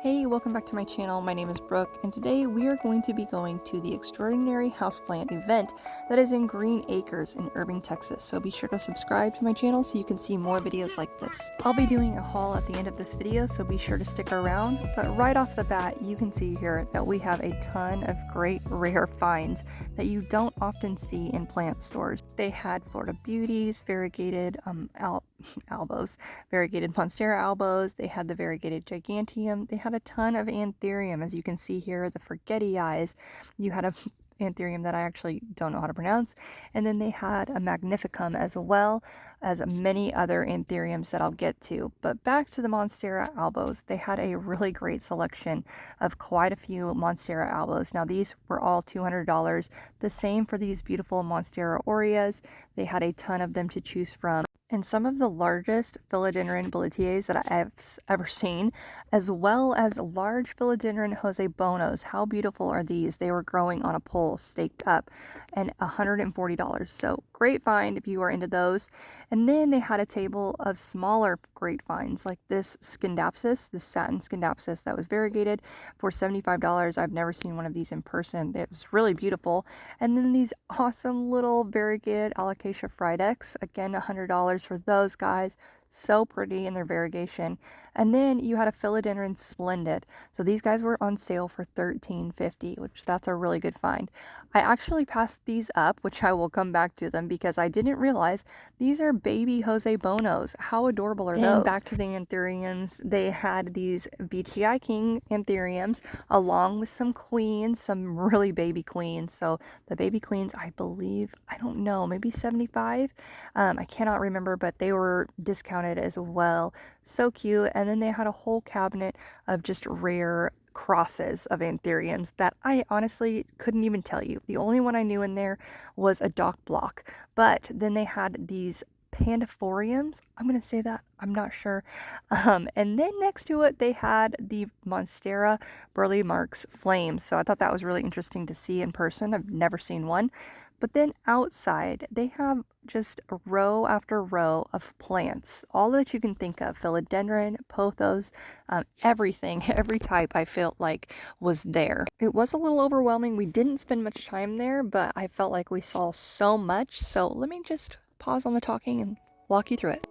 Hey, welcome back to my channel. My name is Brooke, and today we are going to be going to the Extraordinary Houseplant event that is in Green Acres in Irving, Texas. So be sure to subscribe to my channel so you can see more videos like this. I'll be doing a haul at the end of this video, so be sure to stick around. But right off the bat, you can see here that we have a ton of great rare finds that you don't often see in plant stores. They had Florida Beauties, variegated albos, variegated Monstera albos. They had the variegated Giganteum. They had a ton of Anthurium, as you can see here, the Forgetty Eyes. You had a Anthurium that I actually don't know how to pronounce, and then they had a Magnificum, as well as many other Anthuriums that I'll get to. But back to the Monstera albos, they had a really great selection of quite a few Monstera albos. Now these were all $200. The same for these beautiful Monstera aureas. They had a ton of them to choose from, and some of the largest philodendron boletiers that I've ever seen, as well as large philodendron Jose Bonos. How beautiful are these? They were growing on a pole, staked up, and $140. So great find if you are into those. And then they had a table of smaller great finds, like this Scindapsus, this satin Scindapsus that was variegated for $75. I've never seen one of these in person. It was really beautiful. And then these awesome little variegated Alocasia Fridex, again $100 for those guys. So pretty in their variegation. And then you had a Philodendron Splendid. So these guys were on sale for $13.50, which that's a really good find. I actually passed these up, which I will come back to them because I didn't realize these are baby Jose Bonos. How adorable are those? Back to the Anthuriums, they had these BGI King Anthuriums along with some queens, some really baby queens. So the baby queens, I believe, I don't know, maybe 75. I cannot remember, but they were discounted as well. So cute. And then they had a whole cabinet of just rare crosses of Anthuriums that I honestly couldn't even tell you. The only one I knew in there was a dock block. But then they had these Pandiforiums. I'm going to say that. I'm not sure. And then next to it, they had the Monstera Burley Marks Flames. So I thought that was really interesting to see in person. I've never seen one. But then outside, they have just a row after row of plants, all that you can think of, philodendron, pothos, everything, every type I felt like was there. It was a little overwhelming. We didn't spend much time there, but I felt like we saw so much. So let me just pause on the talking and walk you through it.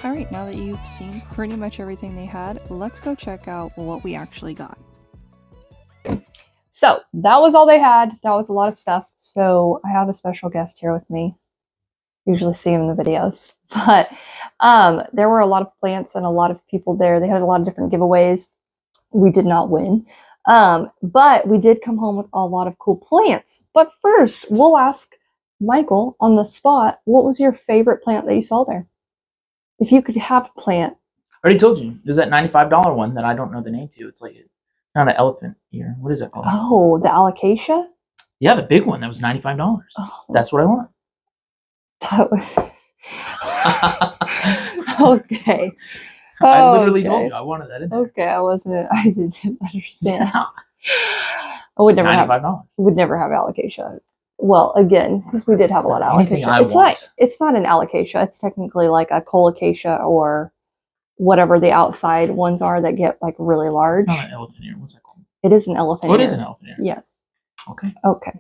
Alright, now that you've seen pretty much everything they had, let's go check out what we actually got. So that was all they had. That was a lot of stuff. So I have a special guest here with me. Usually see him in the videos. But there were a lot of plants and a lot of people there. They had a lot of different giveaways. We did not win. But we did come home with a lot of cool plants. But first, we'll ask Michael on the spot, what was your favorite plant that you saw there? If you could have a plant. I already told you. There's that $95 one that I don't know the name to. It's like, it's not an elephant ear. What is it called? Oh, the alocasia? Yeah, the big one. That was $95. Oh. That's what I want. Okay. I literally told you I wanted that in there. Okay, I didn't understand. I would never have $95. Would never have alocasia. Well, again, because we did have a lot of alocasia. It's not an alocasia. It's technically like a colocasia or whatever the outside ones are that get like really large. It's not an elephant ear. What's that called? It is an elephant ear. Oh, it is an elephant ear. Yes. Okay. Okay.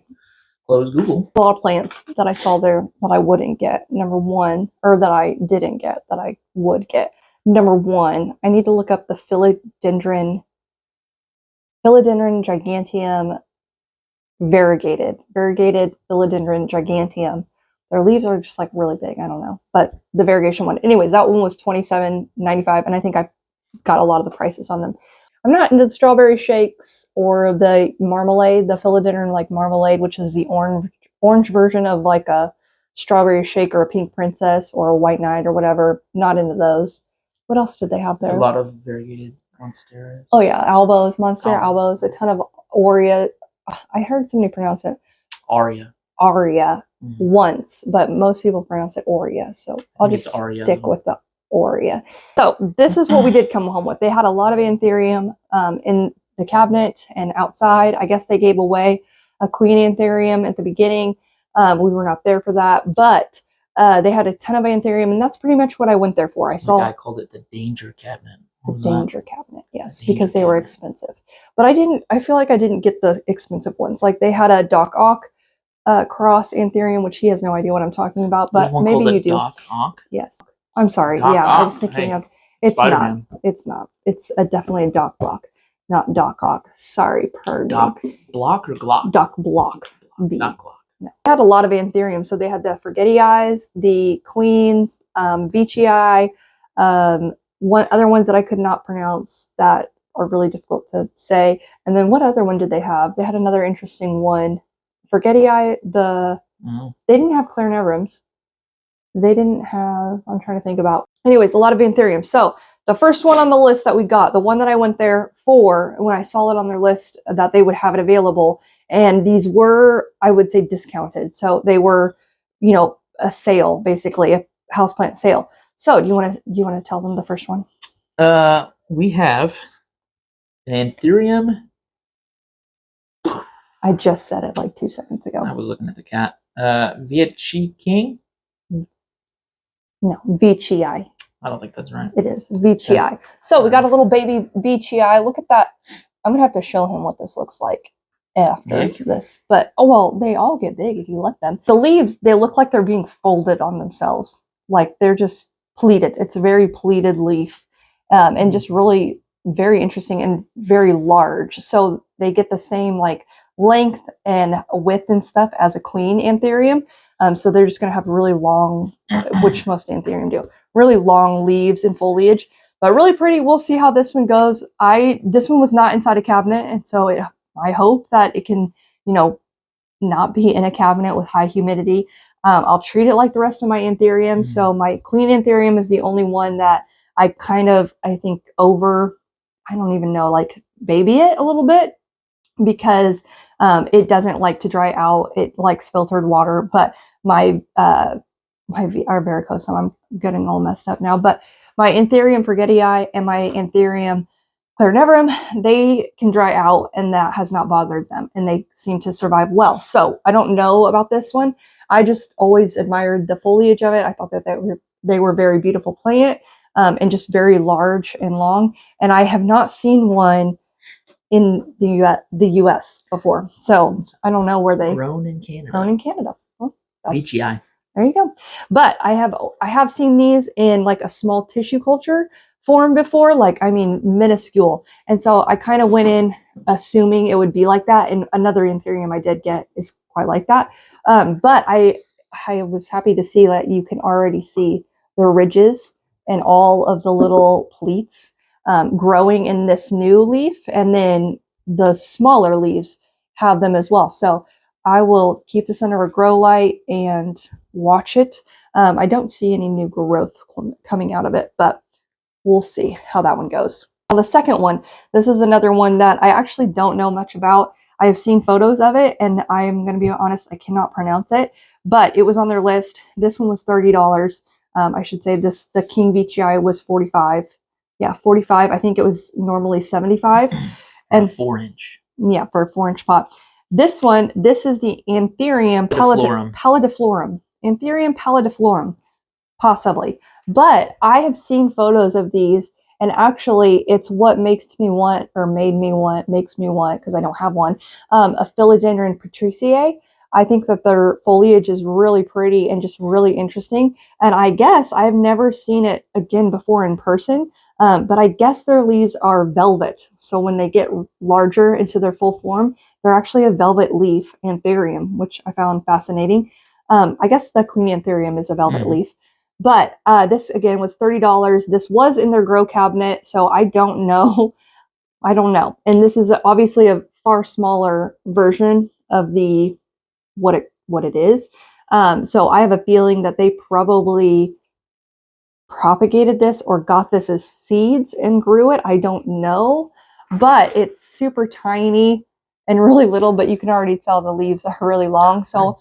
Close Google. A lot of plants that I saw there that I wouldn't get. Number one, or that I didn't get that I would get. Number one, I need to look up the philodendron giganteum variegated philodendron giganteum. Their leaves are just like really big. I don't know, but the variegation one. Anyways, that one was $27.95, and I think I got a lot of the prices on them. I'm not into the strawberry shakes or the marmalade, the philodendron like marmalade, which is the orange version of like a strawberry shake or a pink princess or a white knight or whatever. Not into those. What else did they have there? A lot of variegated monsteras. Oh yeah, albos, monstera albos, a ton of aurea. I heard somebody pronounce it Aria once, but most people pronounce it aurea. So I'll just stick with the aurea. So this is what we did come home with. They had a lot of anthurium in the cabinet and outside. I guess they gave away a queen anthurium at the beginning. We were not there for that, but they had a ton of anthurium, and that's pretty much what I went there for. I saw. The guy called it the danger cabinet. The danger cabinet, yes, because they were expensive. But I feel like I didn't get the expensive ones. Like they had a Doc Ock cross anthurium, which he has no idea what I'm talking about, but maybe you do. Doc Ock? Yes. I'm sorry. Doc yeah, Ock. I was thinking of it's Spider-Man. It's not. It's definitely a Doc Block, not Doc Ock. Sorry, pardon. Doc Block or Glock? Doc Block. Doc Block. No. They had a lot of anthurium. So they had the Forgetti Eyes, the Queens, Veitchii, other ones that I could not pronounce that are really difficult to say. And then what other one did they have? They had another interesting one. Forgetti Eye, they didn't have clarinebrums. They didn't have, I'm trying to think about. Anyways, a lot of anthurium. So the first one on the list that we got, the one that I went there for, when I saw it on their list that they would have it available, and these were, I would say, discounted. So they were, a sale, basically, a houseplant sale. So do you want to tell them the first one? We have an anthurium. I just said it like 2 seconds ago. I was looking at the cat. Veitchii King? No, Veitchii. I don't think that's right. It is Veitchii. Okay. So we got a little baby Veitchii. Look at that. I'm gonna have to show him what this looks like after this. But they all get big if you let them. The leaves, they look like they're being folded on themselves. Like they're just pleated. It's a very pleated leaf, and just really very interesting and very large. So they get the same like length and width and stuff as a queen anthurium. So they're just going to have really long, which most anthurium do, really long leaves and foliage, but really pretty. We'll see how this one goes. This one was not inside a cabinet, and so I hope that it can, not be in a cabinet with high humidity. I'll treat it like the rest of my anthuriums. So my queen anthurium is the only one that I think I don't even know, like baby it a little bit, because it doesn't like to dry out. It likes filtered water, but my varicosum, I'm getting all messed up now, but my anthurium forgettii and my anthurium clarinevrum, they can dry out, and that has not bothered them, and they seem to survive well. So I don't know about this one. I just always admired the foliage of it. I thought that they were very beautiful plant, and just very large and long. And I have not seen one in the U.S. before, so I don't know where they grown in Canada. Grown in Canada. Well, Veitchii. There you go. But I have seen these in like a small tissue culture form before, like, I mean, minuscule. And so I kind of went in assuming it would be like that. And another anthurium I did get is quite like that. But I was happy to see that you can already see the ridges and all of the little pleats growing in this new leaf. And then the smaller leaves have them as well. So I will keep this under a grow light and watch it. I don't see any new growth coming out of it, but we'll see how that one goes. Now, the second one, this is another one that I actually don't know much about. I have seen photos of it, and I'm going to be honest, I cannot pronounce it, but it was on their list. This one was $30. I should say the King Beachy was 45. Yeah, 45. I think it was normally 75. And 4-inch. Yeah, for a 4-inch pot. This is the Anthurium pallidiflorum. Anthurium pallidiflorum, possibly. But I have seen photos of these, and actually it's what makes me want, because I don't have one, a philodendron patriciae. I think that their foliage is really pretty and just really interesting. And I guess I've never seen it again before in person, but I guess their leaves are velvet. So when they get larger into their full form, they're actually a velvet leaf anthurium, which I found fascinating. I guess the Queen Anthurium is a velvet leaf. But this, again, was $30. This was in their grow cabinet, so I don't know. I don't know. And this is obviously a far smaller version of the what it is. So I have a feeling that they probably propagated this or got this as seeds and grew it. I don't know, but it's super tiny and really little, but you can already tell the leaves are really long. So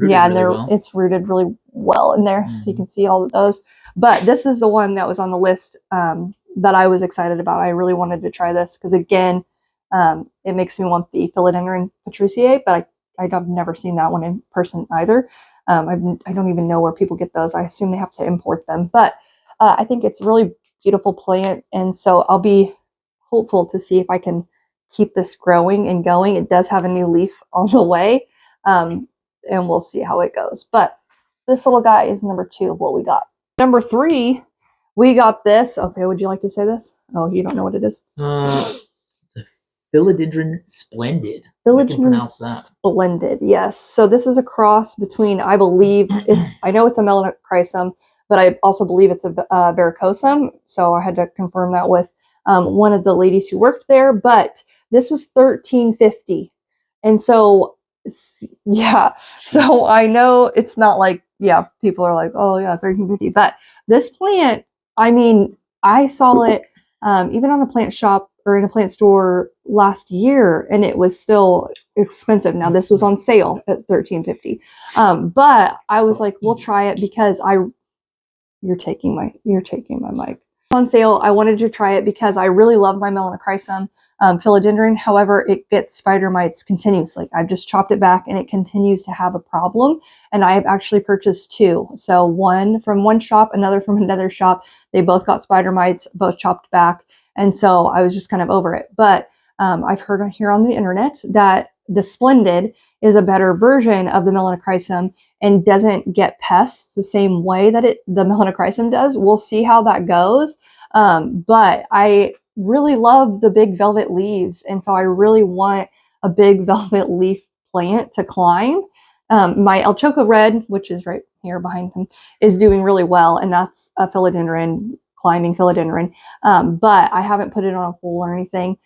yeah, and it's rooted really well in there. So you can see all of those. But this is the one that was on the list that I was excited about. I really wanted to try this because, again, it makes me want the philodendron patriciae, but I've never seen that one in person either. I don't even know where people get those. I assume they have to import them, but I think it's a really beautiful plant, and so I'll be hopeful to see if I can keep this growing and going. It does have a new leaf on the way, and we'll see how it goes. But this little guy is number 2 of what we got. Number 3, we got this. Okay, would you like to say this? Oh, you don't know what it is? It's a philodendron splendid. Philodendron splendid, yes. So this is a cross between, I believe, I know it's a melanochrysum, but I also believe it's a verrucosum. So I had to confirm that with one of the ladies who worked there. But this was $13.50, and so yeah. So I know it's not like, yeah, people are like, oh yeah, $13.50. But this plant, I mean, I saw it even on a plant shop or in a plant store last year, and it was still expensive. Now this was on sale at $13.50, but I was like, we'll try it because you're taking my mic. On sale, I wanted to try it because I really love my melanochrysum philodendron. However, it gets spider mites continuously. I've just chopped it back and it continues to have a problem. And I have actually purchased 2. So one from one shop, another from another shop. They both got spider mites, both chopped back. And so I was just kind of over it. But I've heard here on the internet that the Splendid is a better version of the melanochrysum and doesn't get pests the same way that the melanochrysum does. We'll see how that goes. But I really love the big velvet leaves, and so I really want a big velvet leaf plant to climb. My El Choco Red, which is right here behind him, is doing really well, and that's a philodendron, climbing philodendron. But I haven't put it on a pole or anything.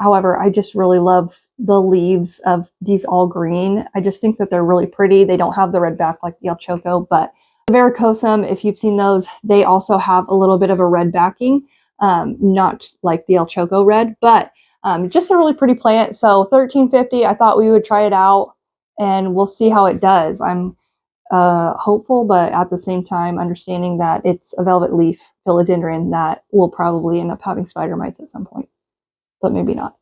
However, I just really love the leaves of these all green. I just think that they're really pretty. They don't have the red back like the El Choco, but the verrucosum, if you've seen those, they also have a little bit of a red backing, not like the El Choco red, but just a really pretty plant. So $13.50, I thought we would try it out and we'll see how it does. I'm hopeful, but at the same time, understanding that it's a velvet leaf philodendron that will probably end up having spider mites at some point. But maybe not.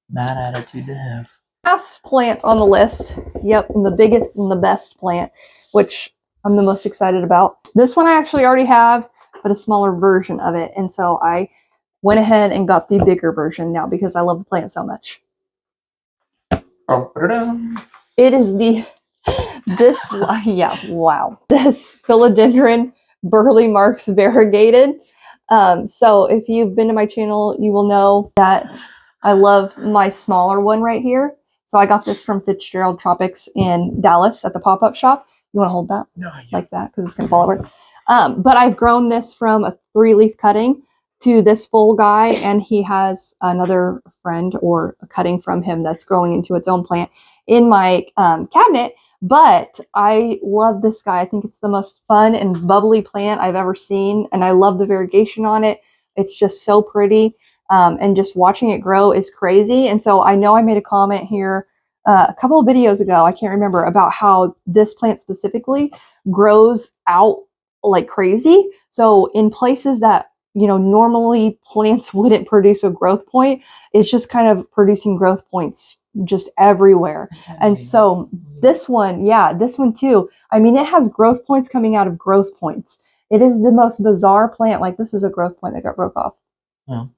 Bad attitude to have. Last plant on the list. Yep, and the biggest and the best plant, which I'm the most excited about. This one I actually already have, but a smaller version of it. And so I went ahead and got the bigger version now because I love the plant so much. It is the This, yeah, wow. This philodendron burley marks variegated. So if you've been to my channel, you will know that I love my smaller one right here. So I got this from Fitzgerald Tropics in Dallas at the pop-up shop. You want to hold that? No, Like that, because it's going to fall over. But I've grown this from a 3-leaf cutting to this full guy, and he has another friend or a cutting from him that's growing into its own plant in my cabinet. But I love this guy. I think it's the most fun and bubbly plant I've ever seen, and I love the variegation on it. It's just so pretty, and just watching it grow is crazy. And so I know I made a comment here a couple of videos ago, I can't remember, about how this plant specifically grows out like crazy. So in places that normally plants wouldn't produce a growth point, it's just kind of producing growth points just everywhere. And so this one, yeah, this one too. I mean, it has growth points coming out of growth points. It is the most bizarre plant. Like, this is a growth point that got broke off. Oh.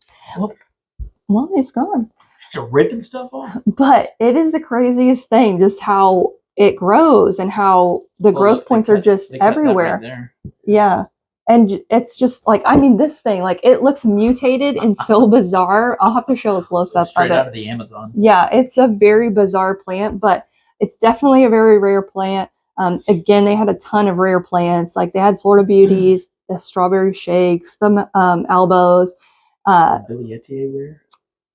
Well, it's gone. You're ripping stuff off. But it is the craziest thing, just how it grows and how the growth points are just everywhere. Right, yeah. And it's just like, I mean, this thing, like, it looks mutated and so bizarre. I'll have to show a close up of it. Straight out of the Amazon. Yeah, it's a very bizarre plant, but it's definitely a very rare plant. Again, they had a ton of rare plants. Like, they had Florida Beauties, the strawberry shakes, the albos. Billietier rare?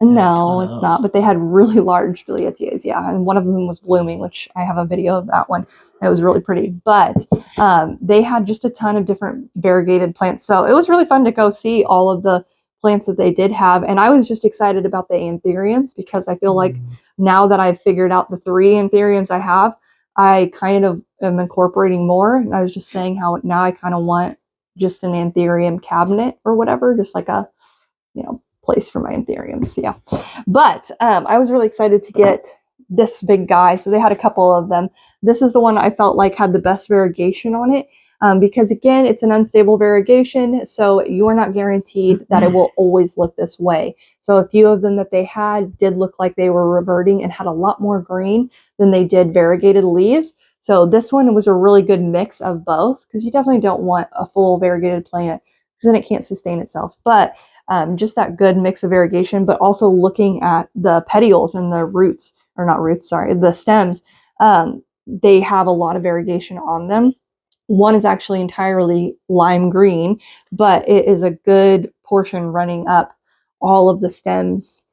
No, it's not. But they had really large Billietiers, yeah. And one of them was blooming, which I have a video of that one. It was really pretty. But they had just a ton of different variegated plants. So it was really fun to go see all of the plants that they did have. And I was just excited about the anthuriums, because I feel like now that I've figured out the 3 anthuriums I have, I kind of am incorporating more. And I was just saying how now I kind of want just an anthurium cabinet or whatever, just like a, place for my anthuriums. Yeah. But I was really excited to get this big guy. So they had a couple of them. This is the one I felt like had the best variegation on it, because again, it's an unstable variegation. So you are not guaranteed that it will always look this way. So a few of them that they had did look like they were reverting and had a lot more green than they did variegated leaves. So this one was a really good mix of both, because you definitely don't want a full variegated plant, because then it can't sustain itself. But just that good mix of variegation, but also looking at the petioles and the roots, or not roots, sorry, the stems, they have a lot of variegation on them. One is actually entirely lime green, but it is a good portion running up all of the stems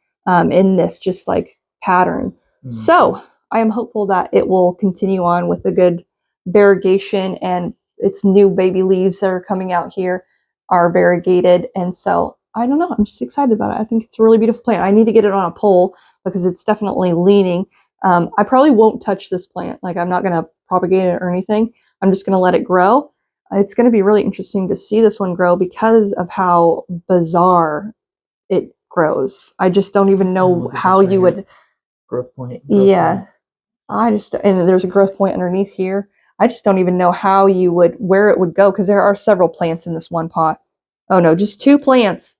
in this just like pattern. So I am hopeful that it will continue on with the good variegation, and its new baby leaves that are coming out here are variegated. And so I don't know, I'm just excited about it. I think it's a really beautiful plant. I need to get it on a pole, because it's definitely leaning. I probably won't touch this plant. Like, I'm not going to propagate it or anything. I'm just going to let it grow. It's going to be really interesting to see this one grow, because of how bizarre it grows. I just don't even know how you would. Growth point. Yeah. And there's a growth point underneath here. I just don't even know how you would, where it would go, because there are several plants in this one pot. Oh no, just 2 plants.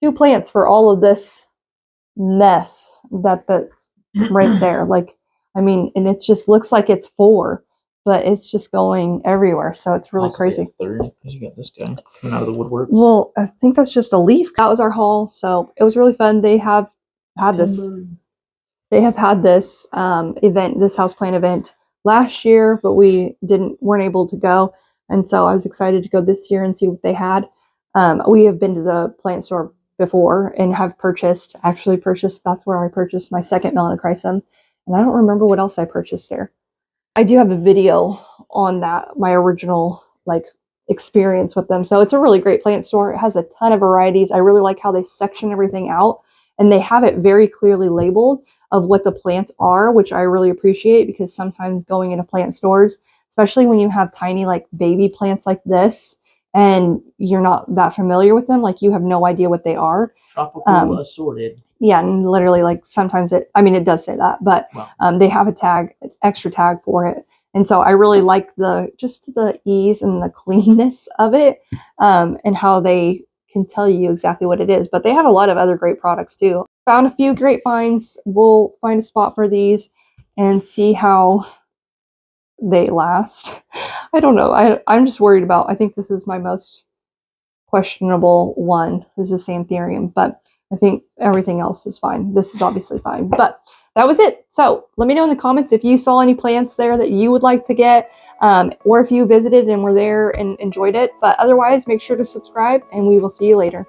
2 plants for all of this mess that's right there. Like, I mean, and it just looks like it's 4, but it's just going everywhere. So it's really crazy. Third, you got this guy coming out of the woodwork. Well, I think that's just a leaf. That was our haul. So it was really fun. They have had this. They have had this event, this houseplant event last year, but we weren't able to go. And so I was excited to go this year and see what they had. We have been to the plant store before and have actually purchased, that's where I purchased my second melanochrysum. And I don't remember what else I purchased there. I do have a video on that, my original experience with them. So it's a really great plant store. It has a ton of varieties. I really like how they section everything out, and they have it very clearly labeled of what the plants are, which I really appreciate, because sometimes going into plant stores, especially when you have tiny baby plants like this, and you're not that familiar with them, you have no idea what they are. Tropical assorted. Yeah, and literally sometimes it does say that, but they have an extra tag for it. And so I really like just the ease and the cleanness of it, and how they can tell you exactly what it is. But they have a lot of other great products too. Found a few great finds. We'll find a spot for these and see how they last. I don't know. I'm just worried about, I think this is my most questionable one, is the Santherium, but I think everything else is fine. This is obviously fine, but that was it. So let me know in the comments if you saw any plants there that you would like to get, or if you visited and were there and enjoyed it. But otherwise, make sure to subscribe, and we will see you later.